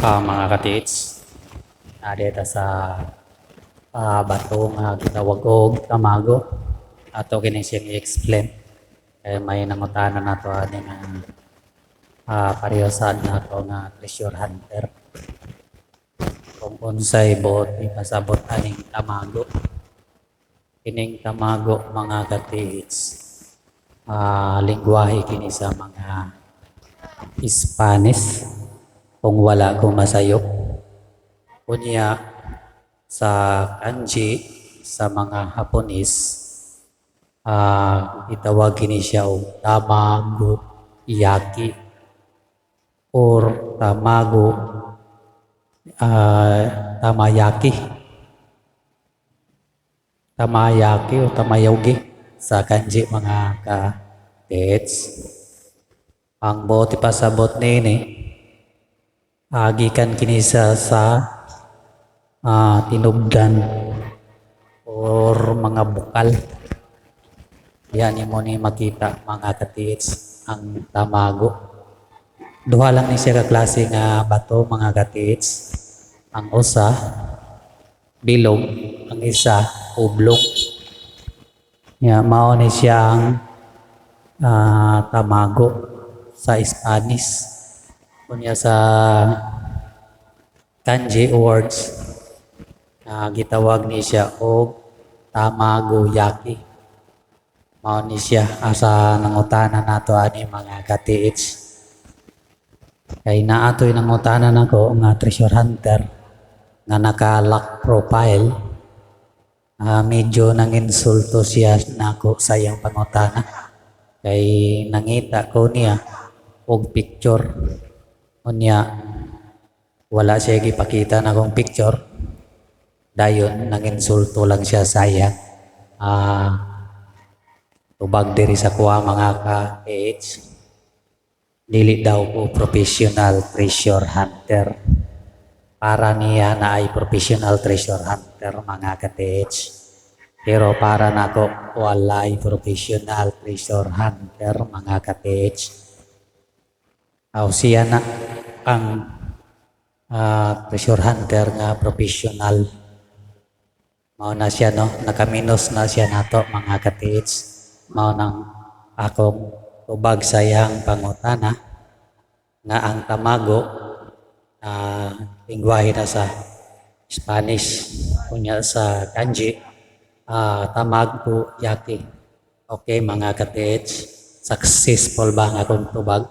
Mga katits, dito sa bato nga gitawag og tamago ato kini siyang i-explain kay may nangutana nato ani nga pareho sad nato nga treasure hunter kung unsay buot ipasabot aning tamago. Kining tamago mga katits, lingwahe kini sa mga Spanish kung wala ko masayop. Kunya sa kanji sa mga Hapones, itawag kini siya og tamago yaki or tamago tamayaki o tamayawgi sa kanji mga ka-tits. Ang buot ipasabot nini gikan kini sa tinubdan or mga bukal. Yan mo ni makita mga katits ang tamago. Duha lang ni siya ka klase nga bato mga katits. Ang usa bilog, ang isa oblong. Mao ni siyang tamago sa Spanish. Kunya sa kanji words, gitawag ni siya og tamago yaki. Mao ni siya asa nangutana nato ani mga katits. Kay naatoy nangutana nako nga treasure hunter nga naka-lock profile. Medyo nang-insulto siya nako sa iyang pangutana. Kay nangita ko niya og picture. Unya wala siya gipakita na kong picture. Dayon nang-insulto lang siya sa iyang tubag diri sa kuha mga ka-PH. Dili daw ko professional treasure hunter. Para niya na ay professional treasure hunter mga ka-PH. Pero para nako walay professional treasure hunter mga ka-PH. Siya na ang treasure hunter nga professional. Mao na siya no, nakaminos na siya nato mga ka-PH. Mao nang akong tubag sayang pangutana nga ang tamago lingwahe na sa Spanish, kunya sa kanji tamago yaki. Okay mga ka-PH, successful ba ang akong tubag?